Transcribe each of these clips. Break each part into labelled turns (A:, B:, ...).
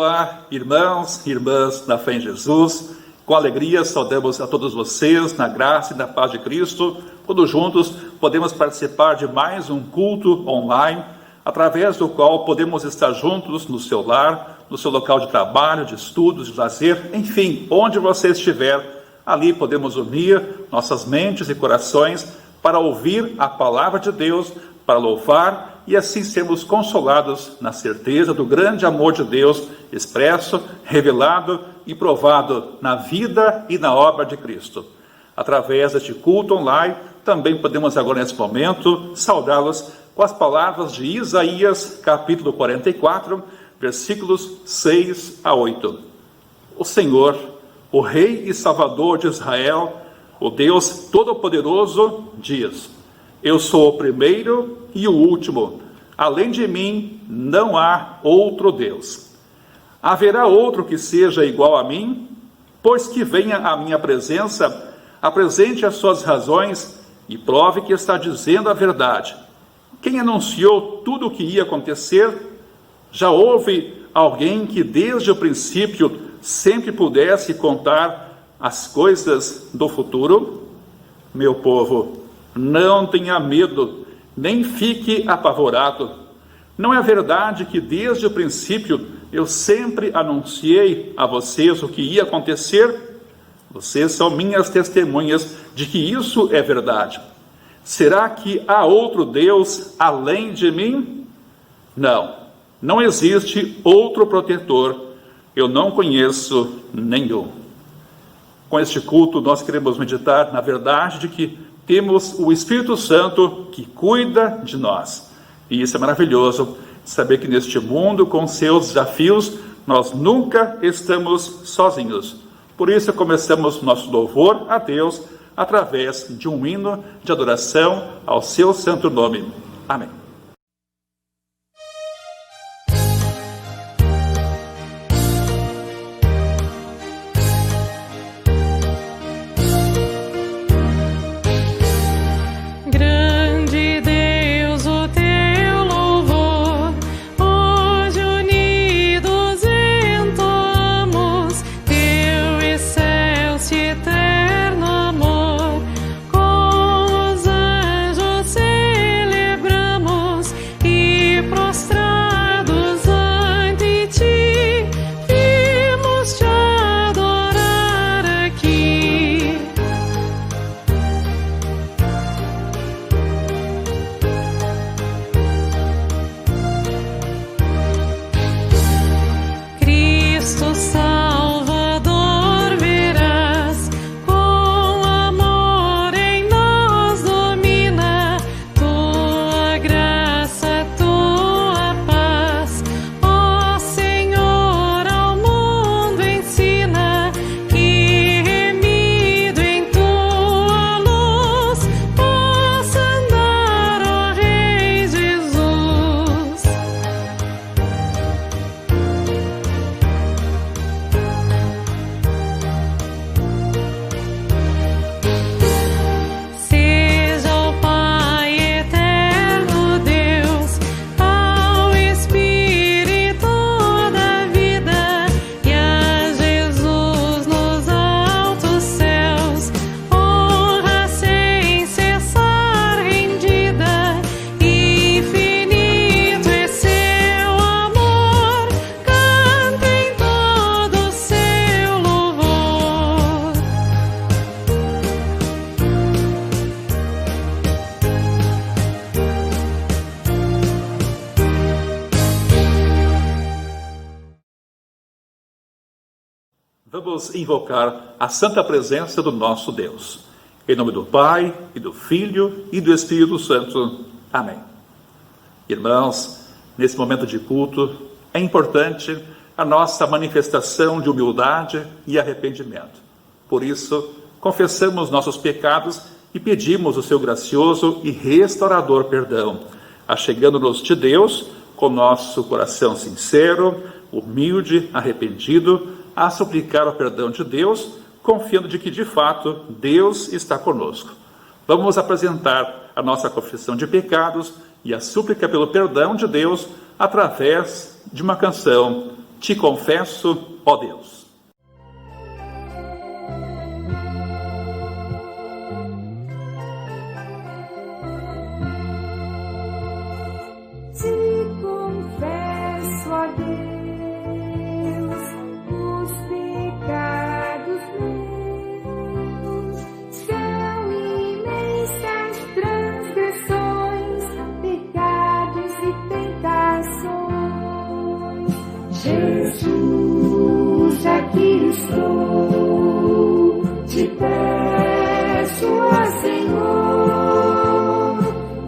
A: Olá, irmãos e irmãs na fé em Jesus. Com alegria saudamos a todos vocês na graça e na paz de Cristo. Todos juntos podemos participar de mais um culto online, através do qual podemos estar juntos no seu lar, no seu local de trabalho, de estudos, de lazer, enfim, onde você estiver, ali podemos unir nossas mentes e corações para ouvir a palavra de Deus, para louvar e assim sermos consolados na certeza do grande amor de Deus expresso, revelado e provado na vida e na obra de Cristo. Através deste culto online, também podemos agora nesse momento saudá-los com as palavras de Isaías, capítulo 44, versículos 6 a 8. O Senhor, o Rei e Salvador de Israel, o Deus Todo-Poderoso, diz: Eu sou o primeiro e o último. Além de mim, não há outro Deus. Haverá outro que seja igual a mim? Pois que venha à minha presença, apresente as suas razões e prove que está dizendo a verdade. Quem anunciou tudo o que ia acontecer? Já houve alguém que desde o princípio sempre pudesse contar as coisas do futuro? Meu povo, não tenha medo, nem fique apavorado. Não é verdade que desde o princípio eu sempre anunciei a vocês o que ia acontecer? Vocês são minhas testemunhas de que isso é verdade. Será que há outro Deus além de mim? Não existe outro protetor. Eu não conheço nenhum. Com este culto nós queremos meditar na verdade de que temos o Espírito Santo que cuida de nós. E isso é maravilhoso, saber que neste mundo, com seus desafios, nós nunca estamos sozinhos. Por isso começamos nosso louvor a Deus através de um hino de adoração ao seu santo nome. Amém.
B: Eterno amor, com os anjos celebramos.
A: Vamos invocar a santa presença do nosso Deus. Em nome do Pai, e do Filho, e do Espírito Santo. Amém. Irmãos, nesse momento de culto, é importante a nossa manifestação de humildade e arrependimento. Por isso, confessamos nossos pecados e pedimos o seu gracioso e restaurador perdão, achegando-nos de Deus com nosso coração sincero, humilde, arrependido, a suplicar o perdão de Deus, confiando de que, de fato, Deus está conosco. Vamos apresentar a nossa confissão de pecados e a súplica pelo perdão de Deus através de uma canção, Te Confesso, ó Deus.
B: Te confesso, ó Deus, os pecados meus, são imensas transgressões, pecados e tentações. Jesus, aqui estou, te peço, ó Senhor,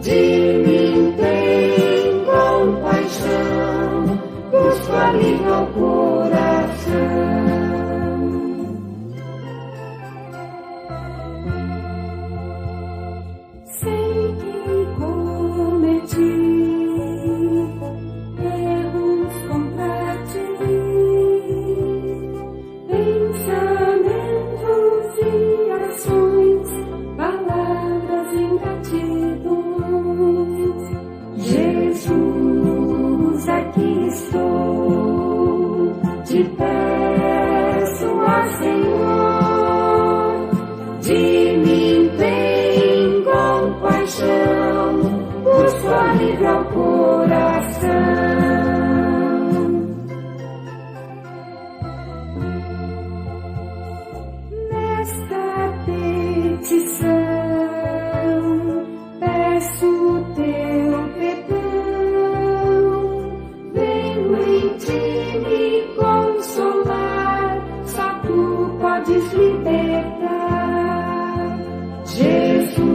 B: de mim tem compaixão, busco alívio ao coração. Sei que cometi erros contra ti, pensamentos e ações, palavras, ingratidões. Jesus, aqui estou, te peço, ó Senhor, de mim tem compaixão, busco alívio ao coração. Nesta petição, peço teu perdão, venho em ti me consolar, só tu podes libertar. Jesus,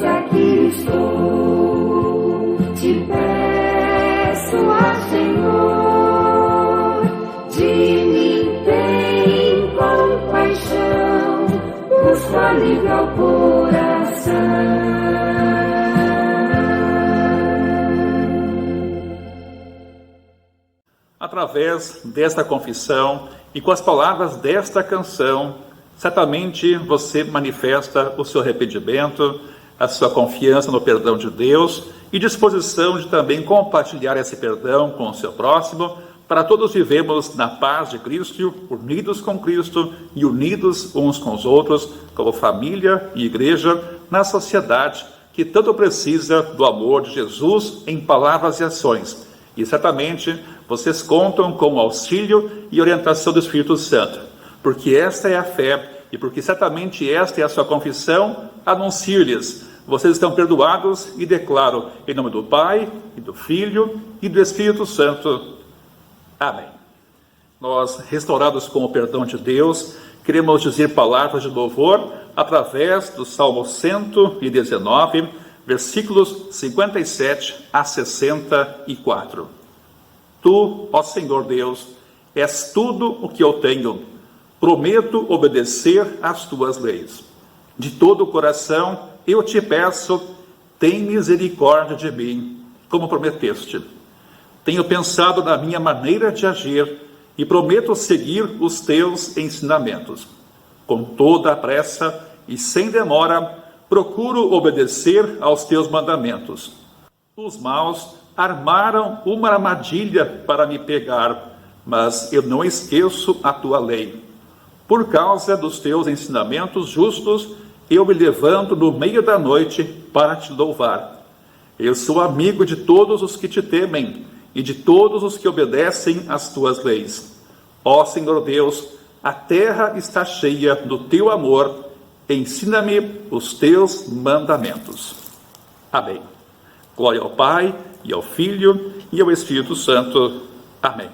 B: aqui estou, te peço, ó Senhor, de mim tem compaixão, busco alívio ao coração.
A: Através desta confissão e com as palavras desta canção, certamente você manifesta o seu arrependimento, a sua confiança no perdão de Deus e disposição de também compartilhar esse perdão com o seu próximo, para todos vivemos na paz de Cristo, unidos com Cristo e unidos uns com os outros, como família e igreja, na sociedade que tanto precisa do amor de Jesus em palavras e ações. E certamente vocês contam com o auxílio e orientação do Espírito Santo, porque esta é a fé e porque certamente esta é a sua confissão, anuncio-lhes: vocês estão perdoados e declaro em nome do Pai, e do Filho e do Espírito Santo. Amém. Nós, restaurados com o perdão de Deus, queremos dizer palavras de louvor através do Salmo 119, versículos 57 a 64. Tu, ó Senhor Deus, és tudo o que eu tenho. Prometo obedecer às tuas leis. De todo o coração eu te peço, tem misericórdia de mim, como prometeste. Tenho pensado na minha maneira de agir e prometo seguir os teus ensinamentos. Com toda a pressa e sem demora, procuro obedecer aos teus mandamentos. Os maus armaram uma armadilha para me pegar, mas eu não esqueço a tua lei. Por causa dos teus ensinamentos justos, eu me levanto no meio da noite para te louvar. Eu sou amigo de todos os que te temem e de todos os que obedecem às tuas leis. Ó Senhor Deus, a terra está cheia do teu amor. Ensina-me os teus mandamentos. Amém. Glória ao Pai, e ao Filho, e ao Espírito Santo. Amém.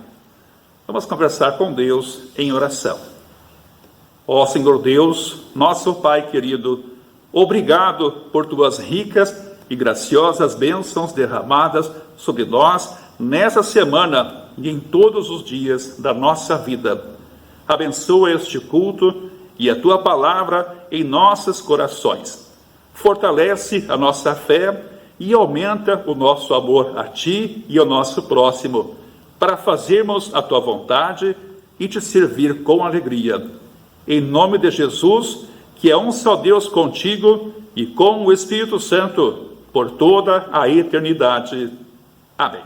A: Vamos conversar com Deus em oração. Ó Senhor Deus, nosso Pai querido, obrigado por tuas ricas e graciosas bênçãos derramadas sobre nós nessa semana e em todos os dias da nossa vida. Abençoa este culto e a tua palavra em nossos corações. Fortalece a nossa fé e aumenta o nosso amor a ti e ao nosso próximo, para fazermos a tua vontade e te servir com alegria. Em nome de Jesus, que é um só Deus contigo e com o Espírito Santo, por toda a eternidade. Amém.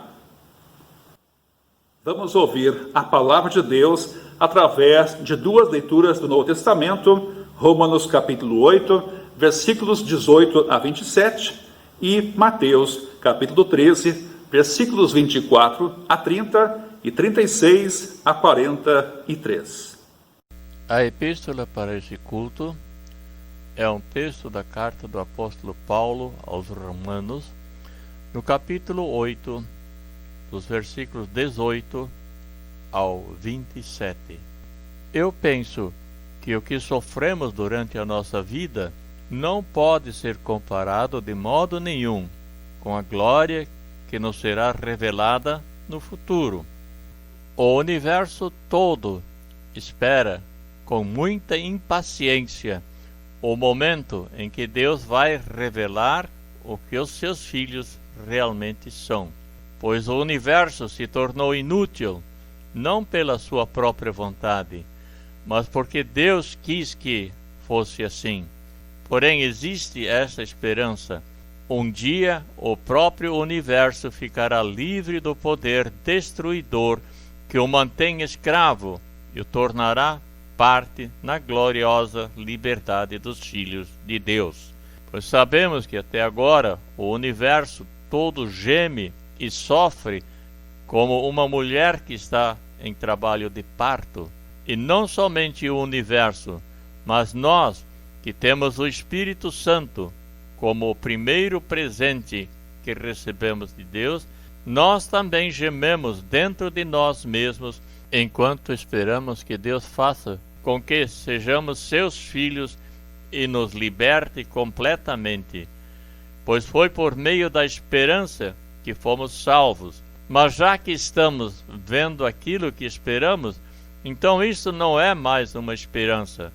A: Vamos ouvir a palavra de Deus através de duas leituras do Novo Testamento, Romanos capítulo 8, versículos 18 a 27, e Mateus capítulo 13, versículos 24 a 30 e 36 a 43.
C: A epístola para esse culto é um texto da carta do apóstolo Paulo aos Romanos, no capítulo 8, dos versículos 18 ao 27. Eu penso que o que sofremos durante a nossa vida não pode ser comparado de modo nenhum com a glória que nos será revelada no futuro. O universo todo espera com muita impaciência o momento em que Deus vai revelar o que os seus filhos realmente são, pois o universo se tornou inútil, não pela sua própria vontade, mas porque Deus quis que fosse assim. Porém, existe essa esperança. Um dia, o próprio universo ficará livre do poder destruidor que o mantém escravo e o tornará parte na gloriosa liberdade dos filhos de Deus. Pois sabemos que até agora o universo todo geme e sofre como uma mulher que está em trabalho de parto. E não somente o universo, mas nós que temos o Espírito Santo como o primeiro presente que recebemos de Deus, nós também gememos dentro de nós mesmos enquanto esperamos que Deus faça com que sejamos seus filhos e nos liberte completamente, pois foi por meio da esperança que fomos salvos. Mas já que estamos vendo aquilo que esperamos, então isso não é mais uma esperança.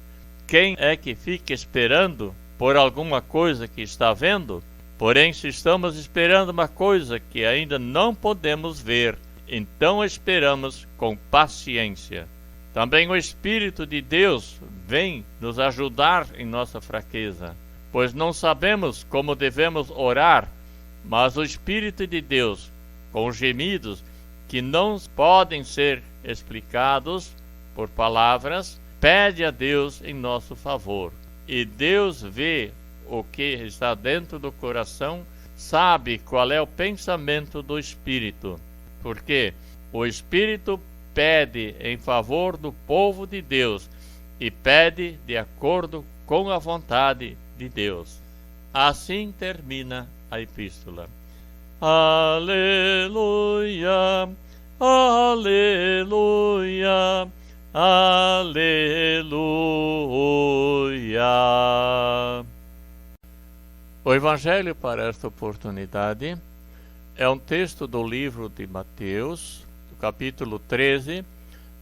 C: Quem é que fica esperando por alguma coisa que está vendo? Porém, se estamos esperando uma coisa que ainda não podemos ver, então esperamos com paciência. Também o Espírito de Deus vem nos ajudar em nossa fraqueza, pois não sabemos como devemos orar, mas o Espírito de Deus, com gemidos que não podem ser explicados por palavras, pede a Deus em nosso favor. E Deus vê o que está dentro do coração, sabe qual é o pensamento do Espírito, porque o Espírito pede em favor do povo de Deus e pede de acordo com a vontade de Deus. Assim termina a epístola. Aleluia, aleluia, aleluia. O Evangelho para esta oportunidade é um texto do livro de Mateus, do capítulo 13,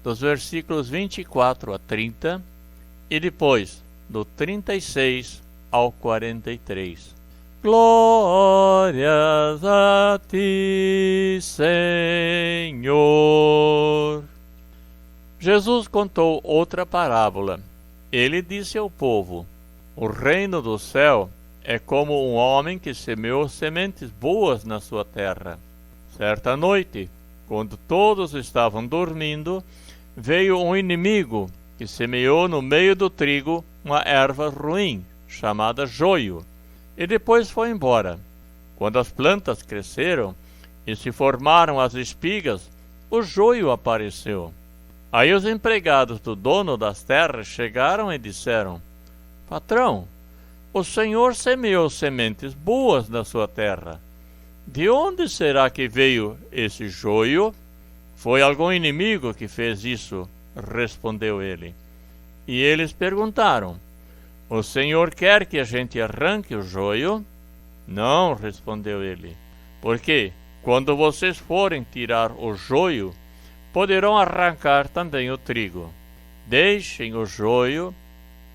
C: dos versículos 24 a 30, e depois do 36 ao 43. Glórias a ti, Senhor. Jesus contou outra parábola. Ele disse ao povo: o reino do céu é como um homem que semeou sementes boas na sua terra. Certa noite, quando todos estavam dormindo, veio um inimigo que semeou no meio do trigo uma erva ruim, chamada joio, e depois foi embora. Quando as plantas cresceram e se formaram as espigas, o joio apareceu. Aí os empregados do dono das terras chegaram e disseram: patrão, o senhor semeou sementes boas na sua terra. De onde será que veio esse joio? Foi algum inimigo que fez isso, respondeu ele. E eles perguntaram: o Senhor quer que a gente arranque o joio? Não, respondeu ele, porque quando vocês forem tirar o joio, poderão arrancar também o trigo. Deixem o joio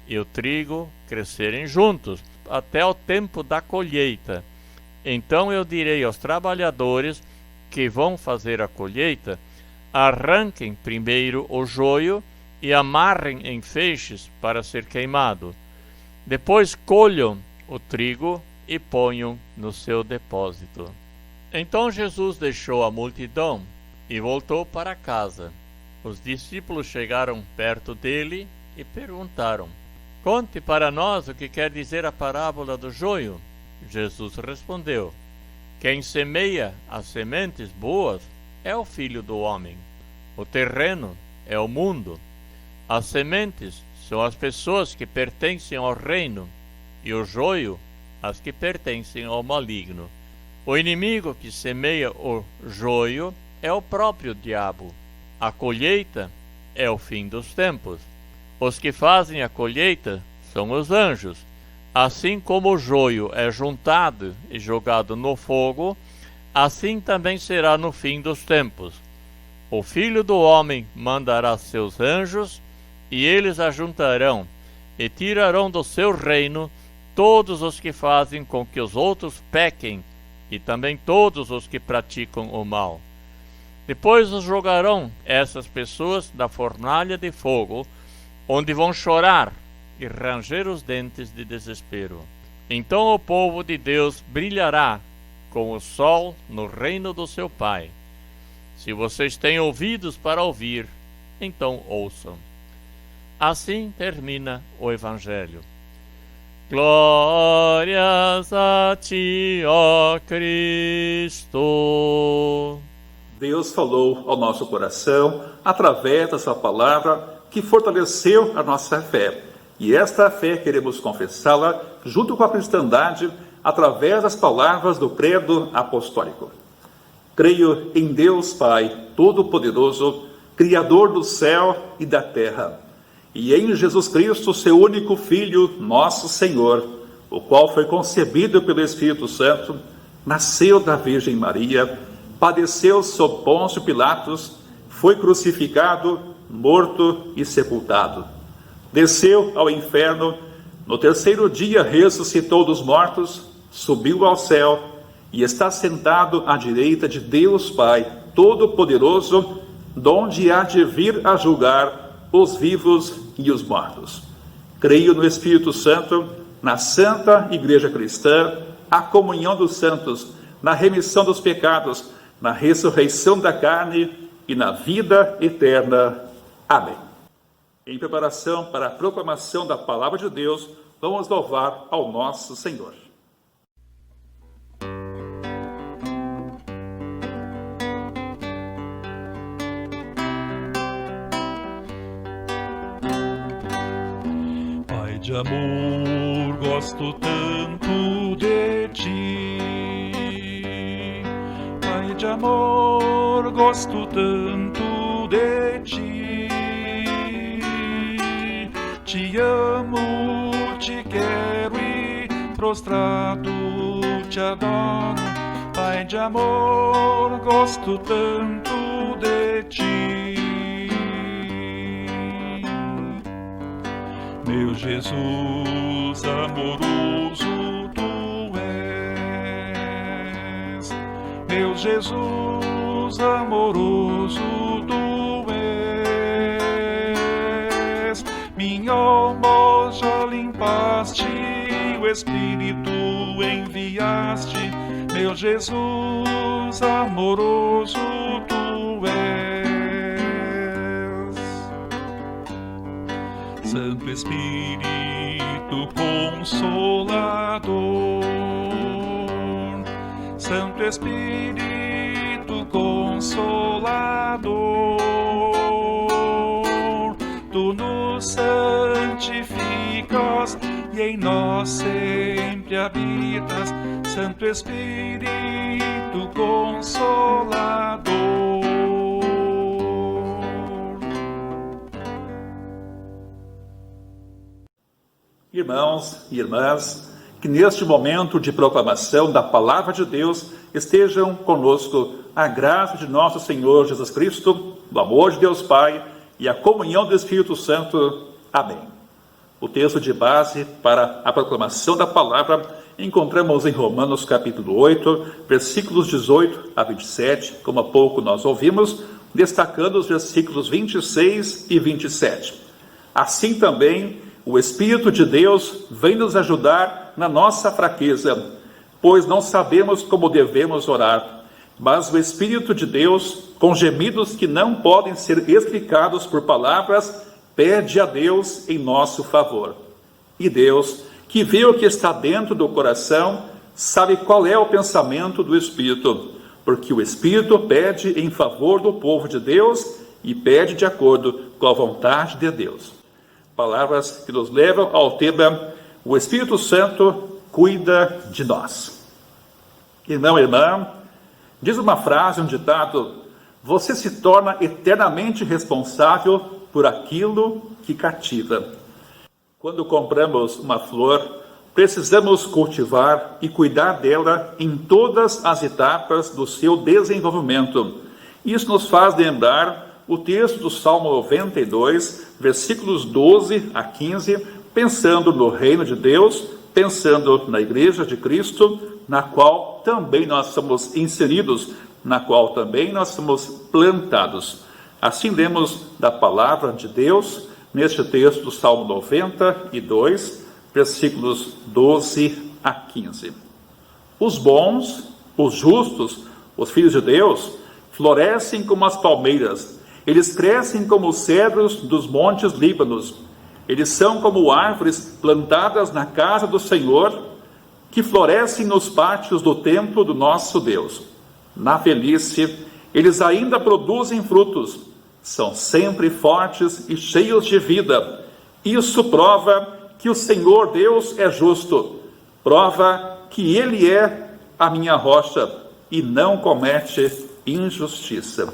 C: e o trigo crescerem juntos, até o tempo da colheita. Então eu direi aos trabalhadores que vão fazer a colheita: arranquem primeiro o joio e amarrem em feixes para ser queimado. Depois colham o trigo e ponham no seu depósito. Então Jesus deixou a multidão e voltou para casa. Os discípulos chegaram perto dele e perguntaram: conte para nós o que quer dizer a parábola do joio. Jesus respondeu: quem semeia as sementes boas é o Filho do Homem. O terreno é o mundo. As sementes são as pessoas que pertencem ao reino, e o joio as que pertencem ao maligno. O inimigo que semeia o joio é o próprio diabo. A colheita é o fim dos tempos. Os que fazem a colheita são os anjos. Assim como o joio é juntado e jogado no fogo, assim também será no fim dos tempos. O Filho do Homem mandará seus anjos, e eles ajuntarão e tirarão do seu reino todos os que fazem com que os outros pequem, e também todos os que praticam o mal. Depois os jogarão, essas pessoas, na fornalha de fogo, onde vão chorar e ranger os dentes de desespero. Então o povo de Deus brilhará como o sol no reino do seu Pai. Se vocês têm ouvidos para ouvir, então ouçam. Assim termina o Evangelho. Glórias a ti, ó Cristo.
A: Deus falou ao nosso coração através da sua palavra, que fortaleceu a nossa fé. E esta fé queremos confessá-la junto com a cristandade através das palavras do credo apostólico. Creio em Deus Pai Todo-Poderoso, Criador do céu e da terra, e em Jesus Cristo, seu único Filho, nosso Senhor, o qual foi concebido pelo Espírito Santo, nasceu da Virgem Maria, padeceu sob Pôncio Pilatos, foi crucificado, morto e sepultado. Desceu ao inferno, no terceiro dia ressuscitou dos mortos, subiu ao céu e está sentado à direita de Deus Pai Todo-Poderoso, donde há de vir a julgar os vivos e os mortos. Creio no Espírito Santo, na Santa Igreja Cristã, a comunhão dos santos, na remissão dos pecados, na ressurreição da carne e na vida eterna. Amém. Em preparação para a proclamação da Palavra de Deus, vamos louvar ao nosso Senhor.
D: Pai de amor, gosto tanto de ti. Pai de amor, gosto tanto de ti. Te amo, te quero e prostrado te adoro. Pai de amor, gosto tanto de ti. Meu Jesus amoroso tu és. Meu Jesus amoroso tu és. Minha alma já limpaste, o Espírito enviaste. Meu Jesus amoroso tu és. Santo Espírito Consolador, Santo Espírito Consolador, tu nos santificas e em nós sempre habitas. Santo Espírito Consolador.
A: Irmãos e irmãs, que neste momento de proclamação da Palavra de Deus estejam conosco a graça de nosso Senhor Jesus Cristo, o amor de Deus Pai e a comunhão do Espírito Santo. Amém. O texto de base para a proclamação da Palavra encontramos em Romanos capítulo 8, versículos 18 a 27, como há pouco nós ouvimos, destacando os versículos 26 e 27. Assim também, o Espírito de Deus vem nos ajudar na nossa fraqueza, pois não sabemos como devemos orar, mas o Espírito de Deus, com gemidos que não podem ser explicados por palavras, pede a Deus em nosso favor. E Deus, que vê o que está dentro do coração, sabe qual é o pensamento do Espírito, porque o Espírito pede em favor do povo de Deus e pede de acordo com a vontade de Deus. Palavras que nos levam ao tema: o Espírito Santo cuida de nós. Irmão e irmã, diz uma frase, um ditado: você se torna eternamente responsável por aquilo que cativa. Quando compramos uma flor, precisamos cultivar e cuidar dela em todas as etapas do seu desenvolvimento. Isso nos faz lembrar o texto do Salmo 92, versículos 12 a 15, pensando no reino de Deus, pensando na Igreja de Cristo, na qual também nós somos inseridos, na qual também nós somos plantados. Assim lemos da palavra de Deus, neste texto do Salmo 92, versículos 12 a 15. Os bons, os justos, os filhos de Deus, florescem como as palmeiras. Eles crescem como os cedros dos montes Líbanos. Eles são como árvores plantadas na casa do Senhor, que florescem nos pátios do templo do nosso Deus. Na velhice, eles ainda produzem frutos. São sempre fortes e cheios de vida. Isso prova que o Senhor Deus é justo. Prova que Ele é a minha rocha e não comete injustiça.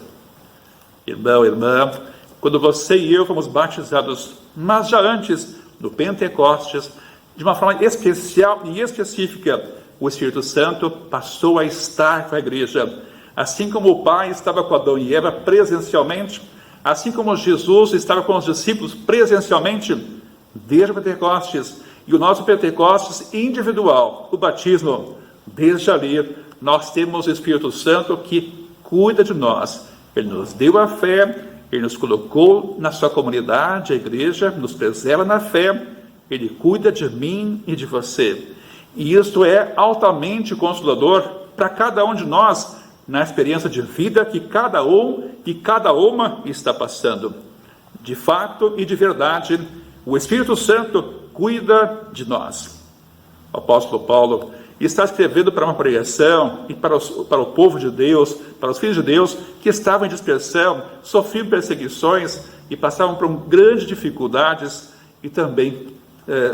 A: Irmão, irmã, quando você e eu fomos batizados, mas já antes do Pentecostes, de uma forma especial e específica, o Espírito Santo passou a estar com a igreja. Assim como o Pai estava com Adão e Eva presencialmente, assim como Jesus estava com os discípulos presencialmente, desde o Pentecostes, e o nosso Pentecostes individual, o batismo, desde ali, nós temos o Espírito Santo que cuida de nós. Ele nos deu a fé, Ele nos colocou na sua comunidade, a igreja, nos preserva na fé, Ele cuida de mim e de você. E isto é altamente consolador para cada um de nós, na experiência de vida que cada um e cada uma está passando. De fato e de verdade, o Espírito Santo cuida de nós. O apóstolo Paulo está escrevendo para uma pregação e para o povo de Deus, para os filhos de Deus que estavam em dispersão, sofriam perseguições e passavam por grandes dificuldades e também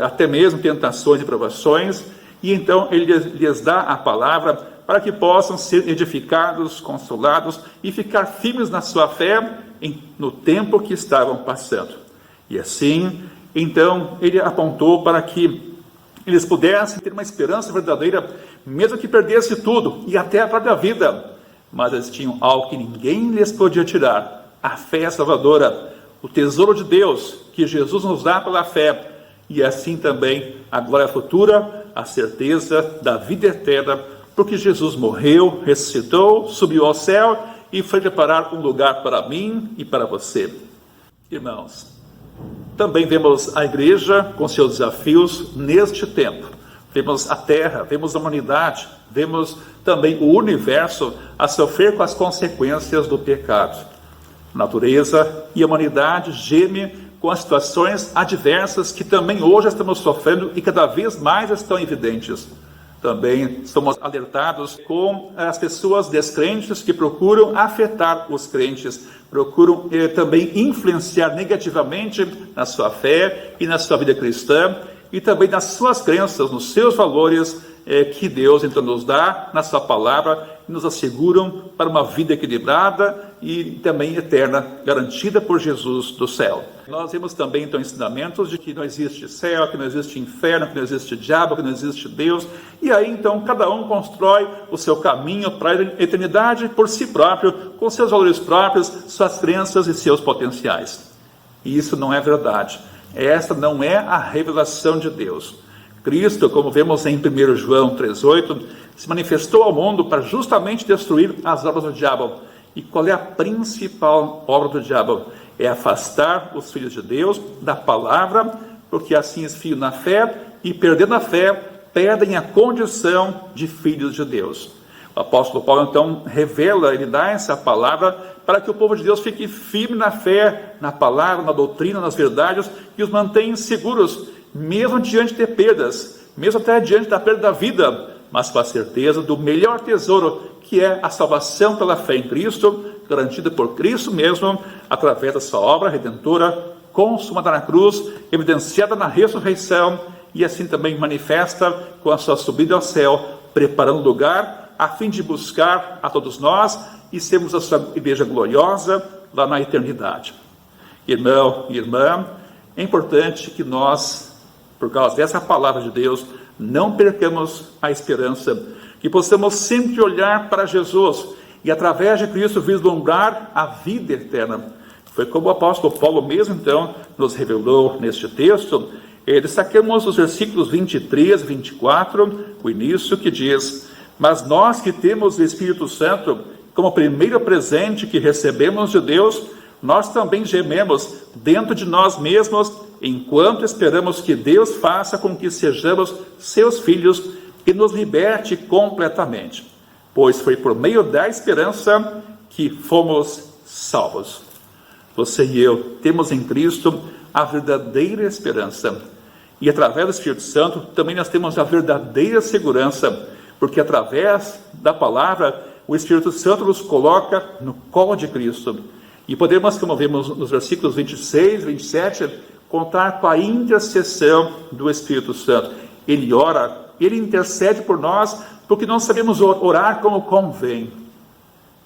A: até mesmo tentações e provações. E então ele lhes dá a palavra para que possam ser edificados, consolados e ficar firmes na sua fé no tempo que estavam passando. E assim, então, ele apontou para que eles pudessem ter uma esperança verdadeira, mesmo que perdesse tudo, e até a própria vida. Mas eles tinham algo que ninguém lhes podia tirar: a fé salvadora, o tesouro de Deus, que Jesus nos dá pela fé, e assim também a glória futura, a certeza da vida eterna, porque Jesus morreu, ressuscitou, subiu ao céu e foi preparar um lugar para mim e para você. Irmãos, também vemos a igreja com seus desafios neste tempo. Vemos a terra, vemos a humanidade, vemos também o universo a sofrer com as consequências do pecado. A natureza e a humanidade gemem com as situações adversas que também hoje estamos sofrendo e cada vez mais estão evidentes. Também somos alertados com as pessoas descrentes que procuram afetar os crentes, procuram também influenciar negativamente na sua fé e na sua vida cristã, e também nas suas crenças, nos seus valores que Deus então nos dá na sua palavra e nos asseguram para uma vida equilibrada e também eterna, garantida por Jesus do céu. Nós vemos também então ensinamentos de que não existe céu, que não existe inferno, que não existe diabo, que não existe Deus, e aí então cada um constrói o seu caminho para a eternidade por si próprio, com seus valores próprios, suas crenças e seus potenciais. E isso não é verdade. Esta não é a revelação de Deus. Cristo, como vemos em 1 João 3,8, se manifestou ao mundo para justamente destruir as obras do diabo. E qual é a principal obra do diabo? É afastar os filhos de Deus da palavra, porque assim esfiam na fé e, perdendo a fé, perdem a condição de filhos de Deus. O apóstolo Paulo, então, revela, ele dá essa palavra para que o povo de Deus fique firme na fé, na palavra, na doutrina, nas verdades, e os mantenha seguros, mesmo diante de perdas, mesmo até diante da perda da vida, mas com a certeza do melhor tesouro, que é a salvação pela fé em Cristo, garantida por Cristo mesmo, através da sua obra redentora, consumada na cruz, evidenciada na ressurreição, e assim também manifesta com a sua subida ao céu, preparando lugar a fim de buscar a todos nós e sermos a sua igreja gloriosa lá na eternidade. Irmão e irmã, é importante que nós, por causa dessa palavra de Deus, não percamos a esperança, que possamos sempre olhar para Jesus e através de Cristo vislumbrar a vida eterna. Foi como o apóstolo Paulo mesmo então nos revelou neste texto. Destacamos os versículos 23 e 24, o início que diz: mas nós que temos o Espírito Santo como primeiro presente que recebemos de Deus, nós também gememos dentro de nós mesmos, enquanto esperamos que Deus faça com que sejamos seus filhos e nos liberte completamente. Pois foi por meio da esperança que fomos salvos. Você e eu temos em Cristo a verdadeira esperança. E através do Espírito Santo também nós temos a verdadeira segurança, porque através da palavra o Espírito Santo nos coloca no colo de Cristo. E podemos, como vemos nos versículos 26 e 27, contar com a intercessão do Espírito Santo. Ele ora, ele intercede por nós, porque não sabemos orar como convém.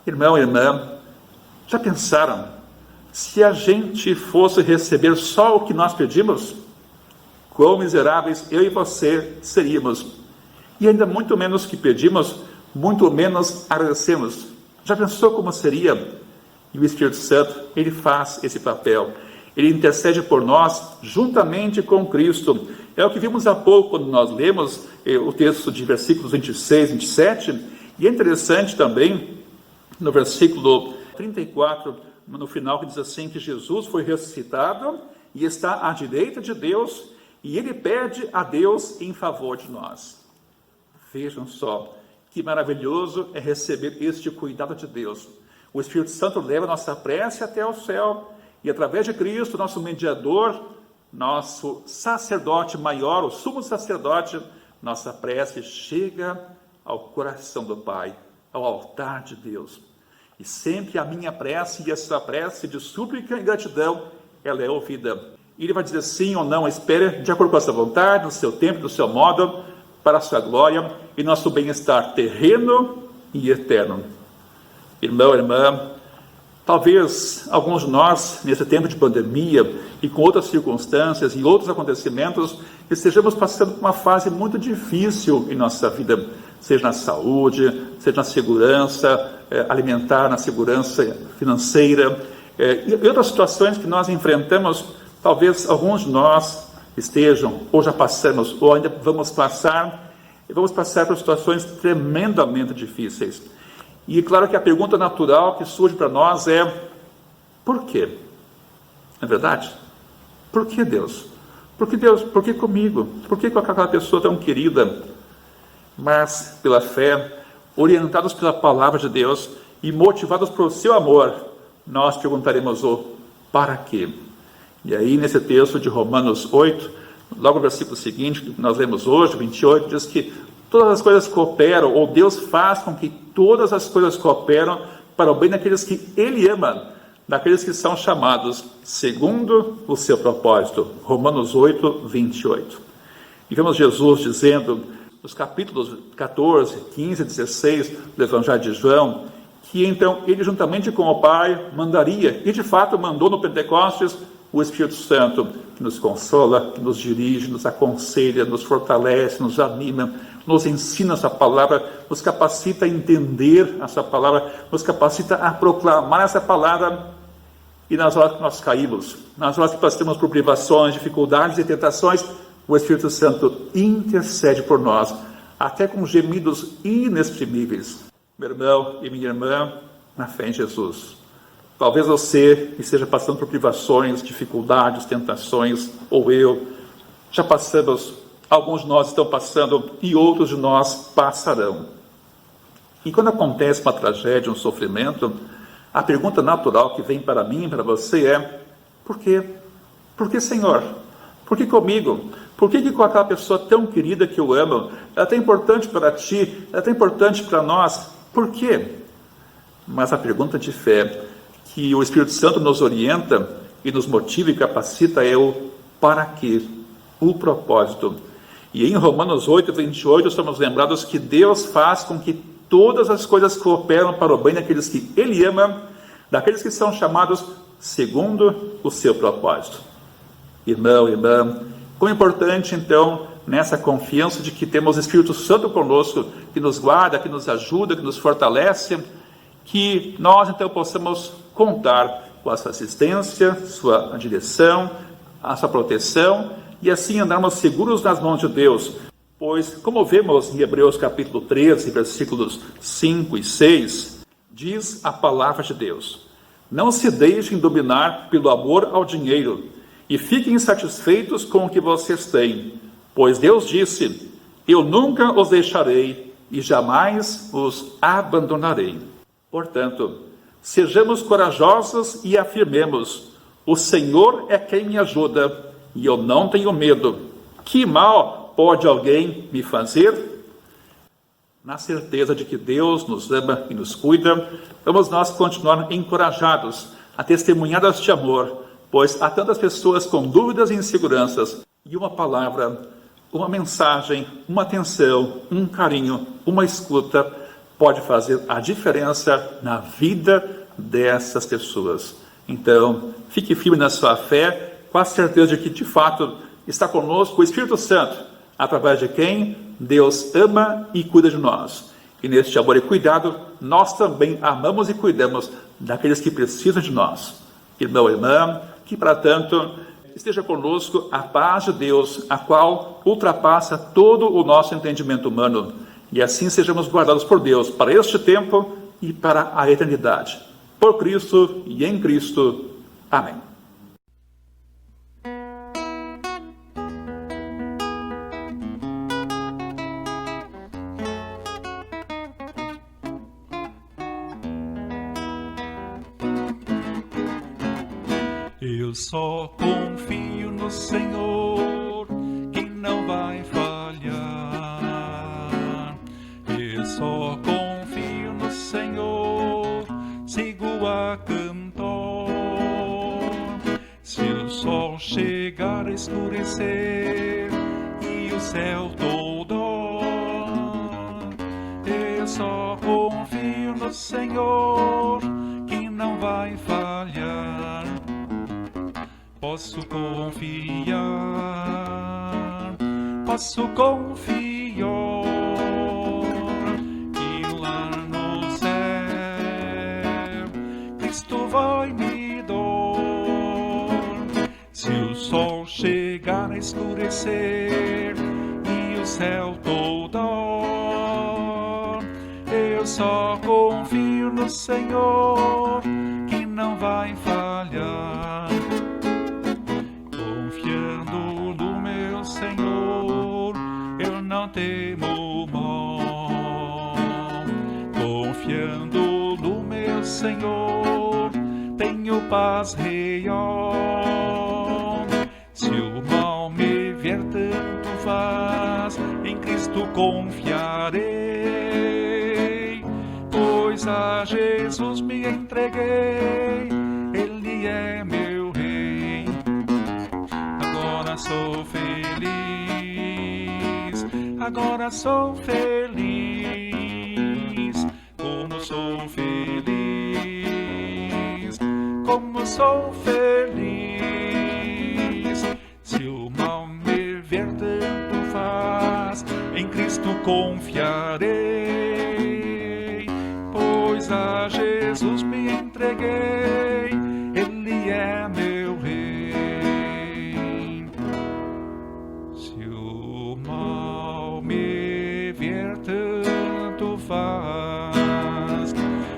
A: Irmão e irmã, já pensaram, se a gente fosse receber só o que nós pedimos, quão miseráveis eu e você seríamos. E ainda muito menos que pedimos, muito menos agradecemos. Já pensou como seria? E o Espírito Santo, ele faz esse papel. Ele intercede por nós juntamente com Cristo. É o que vimos há pouco quando nós lemos o texto de versículos 26 e 27. E é interessante também, no versículo 34, no final, que diz assim, que Jesus foi ressuscitado e está à direita de Deus, e ele pede a Deus em favor de nós. Vejam só, que maravilhoso é receber este cuidado de Deus. O Espírito Santo leva a nossa prece até o céu, e através de Cristo, nosso mediador, nosso sacerdote maior, o sumo sacerdote, nossa prece chega ao coração do Pai, ao altar de Deus. E sempre a minha prece e a sua prece de súplica e gratidão, ela é ouvida. E ele vai dizer sim ou não, espere de acordo com a sua vontade, no seu tempo, do seu modo, para a sua glória e nosso bem-estar terreno e eterno. Irmão, irmã, talvez alguns de nós, nesse tempo de pandemia e com outras circunstâncias e outros acontecimentos, estejamos passando por uma fase muito difícil em nossa vida, seja na saúde, seja na segurança alimentar, na segurança financeira, e outras situações que nós enfrentamos. Talvez alguns de nós estejam, ou já passamos, ou ainda vamos passar por situações tremendamente difíceis. E claro que a pergunta natural que surge para nós é: por quê? Não é verdade? Por que Deus? Por que Deus? Por que comigo? Por que com aquela pessoa tão querida? Mas pela fé, orientados pela palavra de Deus e motivados pelo seu amor, nós perguntaremos o para quê? E aí, nesse texto de Romanos 8, logo no versículo seguinte, que nós lemos hoje, 28, diz que todas as coisas cooperam, ou Deus faz com que todas as coisas cooperam para o bem daqueles que Ele ama, daqueles que são chamados segundo o seu propósito. Romanos 8, 28. E vemos Jesus dizendo: nos capítulos 14, 15 e 16 do Evangelho de João, que então ele juntamente com o Pai mandaria, e de fato mandou no Pentecostes, o Espírito Santo, que nos consola, que nos dirige, nos aconselha, nos fortalece, nos anima, nos ensina essa palavra, nos capacita a entender essa palavra, nos capacita a proclamar essa palavra. E nas horas que nós caímos, nas horas que passamos por privações, dificuldades e tentações, o Espírito Santo intercede por nós, até com gemidos inexprimíveis. Meu irmão e minha irmã, na fé em Jesus. Talvez você esteja passando por privações, dificuldades, tentações, ou eu. Já passamos, alguns de nós estão passando e outros de nós passarão. E quando acontece uma tragédia, um sofrimento, a pergunta natural que vem para mim e para você é: por quê? Por que, Senhor? Por que comigo? Por que com aquela pessoa tão querida que eu amo? Ela é tão importante para ti, ela é tão importante para nós. Por quê? Mas a pergunta de fé que o Espírito Santo nos orienta e nos motiva e capacita é o para quê, o propósito. E em Romanos 8, 28, somos lembrados que Deus faz com que todas as coisas cooperam para o bem daqueles que Ele ama, daqueles que são chamados segundo o seu propósito. Irmão, irmã, quão importante então nessa confiança de que temos o Espírito Santo conosco, que nos guarda, que nos ajuda, que nos fortalece, que nós então possamos contar com a sua assistência, sua direção, a sua proteção, e assim andarmos seguros nas mãos de Deus. Pois, como vemos em Hebreus capítulo 13, versículos 5 e 6, diz a palavra de Deus: não se deixem dominar pelo amor ao dinheiro, e fiquem satisfeitos com o que vocês têm, pois Deus disse: eu nunca os deixarei e jamais os abandonarei. Portanto, sejamos corajosos e afirmemos: o Senhor é quem me ajuda, e eu não tenho medo. Que mal pode alguém me fazer? Na certeza de que Deus nos ama e nos cuida, vamos nós continuar encorajados a testemunhar este amor, pois há tantas pessoas com dúvidas e inseguranças, e uma palavra, uma mensagem, uma atenção, um carinho, uma escuta pode fazer a diferença na vida dessas pessoas. Então, fique firme na sua fé, com a certeza de que, de fato, está conosco o Espírito Santo, através de quem Deus ama e cuida de nós. E neste amor e cuidado, nós também amamos e cuidamos daqueles que precisam de nós. Irmão e irmã, que para tanto esteja conosco a paz de Deus, a qual ultrapassa todo o nosso entendimento humano. E assim sejamos guardados por Deus para este tempo e para a eternidade. Por Cristo e em Cristo. Amém.
D: Eu só confio no Senhor, que não vai falhar. Eu só confio no Senhor, sigo a cantor. Se o sol chegar a escurecer e o céu todo, eu só confio no Senhor, que não vai falhar. Posso confiar que lá no céu Cristo vai me dar. Se o sol chegar a escurecer e o céu todo, eu só confio no Senhor, que não vai falhar. Confiando no meu Senhor, eu não temo mal. Confiando no meu Senhor, tenho paz real. Se o mal me vier, tanto faz, em Cristo confiarei. Pois a Jesus me entreguei, Ele é meu Rei. Agora sou feliz, agora sou feliz. Como sou feliz, como sou feliz. Se o mal me ver tanto faz, em Cristo confiarei, pois a Jesus me entreguei, Ele é meu rei. Se o mal me ver tanto faz,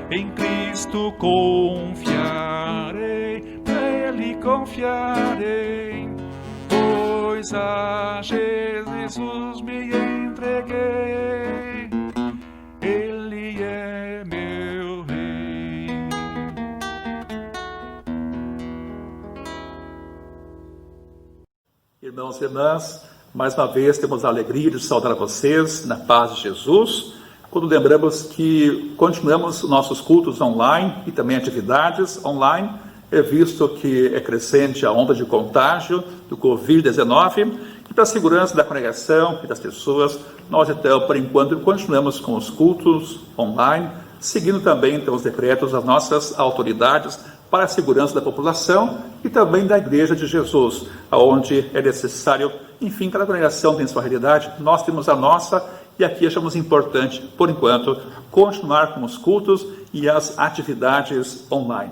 D: em Cristo confiarei, nele confiarei, pois a Jesus me entreguei, Ele é meu rei.
A: Irmãos e irmãs, mais uma vez temos a alegria de saudar vocês na paz de Jesus, quando lembramos que continuamos nossos cultos online e também atividades online, visto que é crescente a onda de contágio do Covid-19, e para a segurança da congregação e das pessoas, nós então, por enquanto, continuamos com os cultos online, seguindo também então, os decretos das nossas autoridades para a segurança da população e também da Igreja de Jesus, onde é necessário, enfim, cada congregação tem sua realidade, nós temos a nossa, e aqui achamos importante, por enquanto, continuar com os cultos e as atividades online.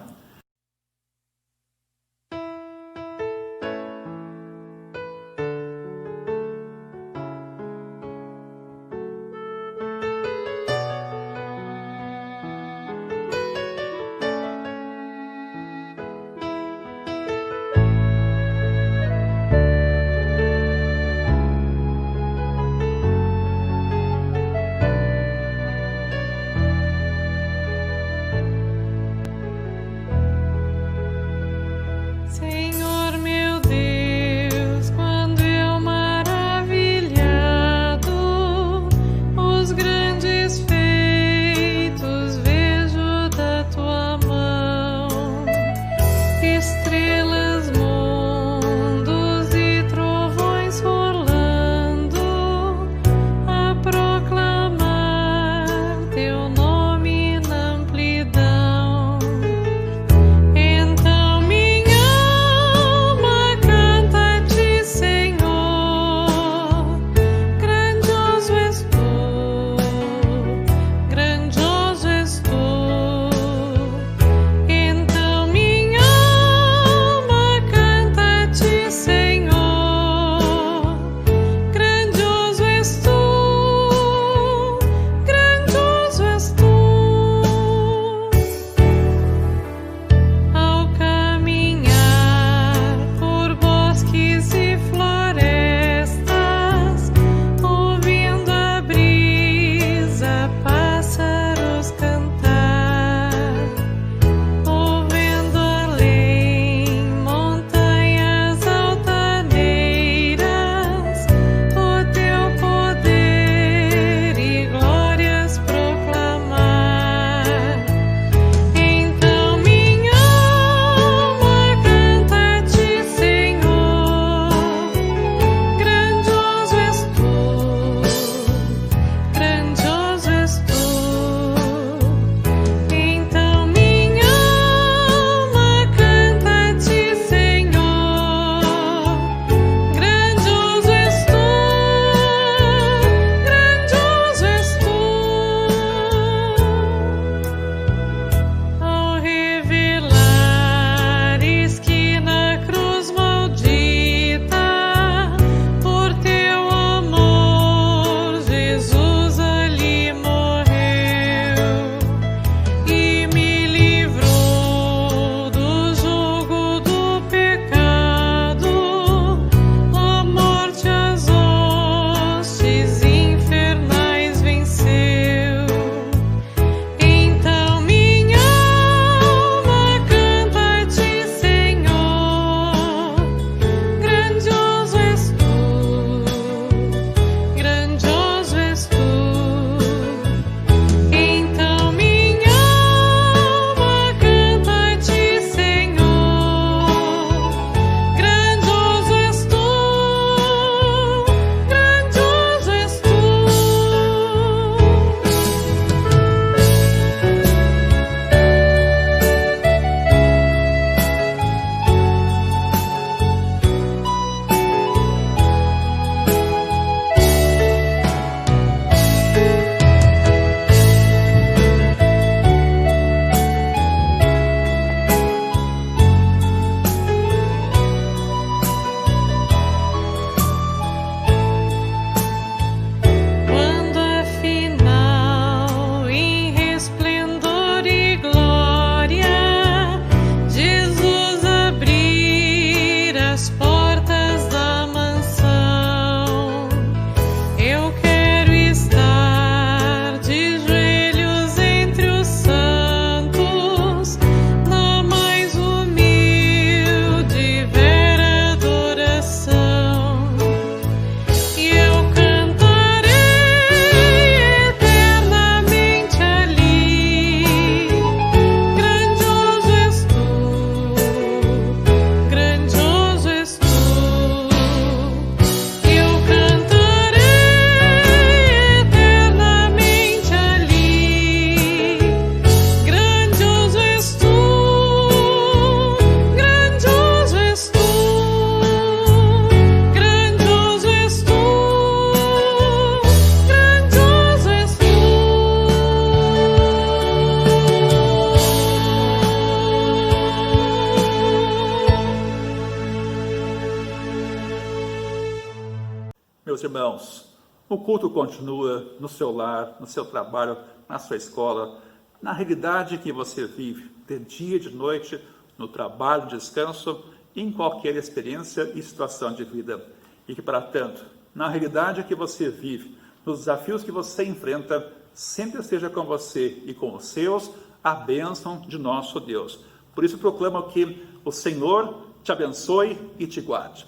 A: Meus irmãos, o culto continua no seu lar, no seu trabalho, na sua escola, na realidade que você vive, de dia e de noite, no trabalho, no descanso, em qualquer experiência e situação de vida. E que, para tanto, na realidade que você vive, nos desafios que você enfrenta, sempre esteja com você e com os seus a bênção de nosso Deus. Por isso proclamo que o Senhor te abençoe e te guarde.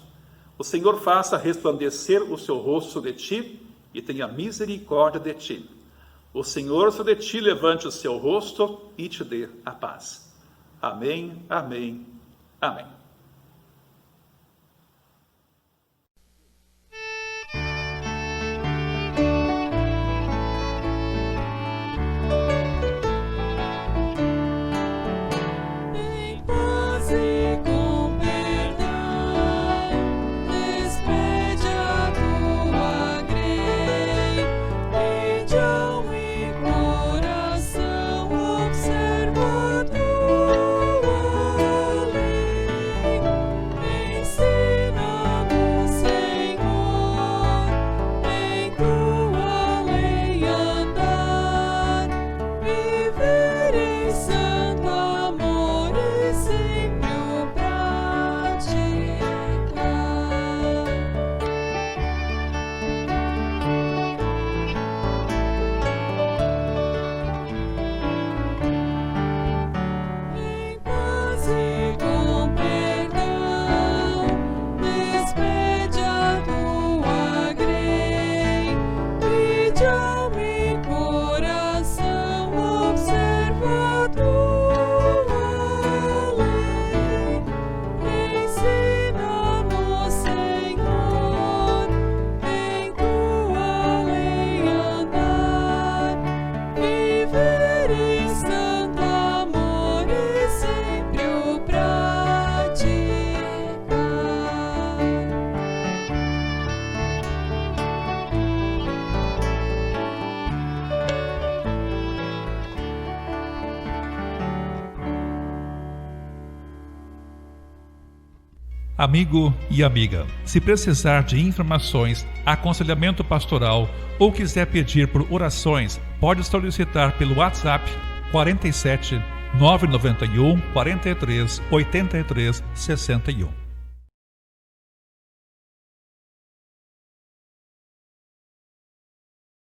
A: O Senhor faça resplandecer o seu rosto sobre ti e tenha misericórdia de ti. O Senhor sobre ti levante o seu rosto e te dê a paz. Amém, amém, amém.
D: Amigo e amiga, se precisar de informações, aconselhamento pastoral ou quiser pedir por orações, pode solicitar pelo WhatsApp 47 991 43 83 61.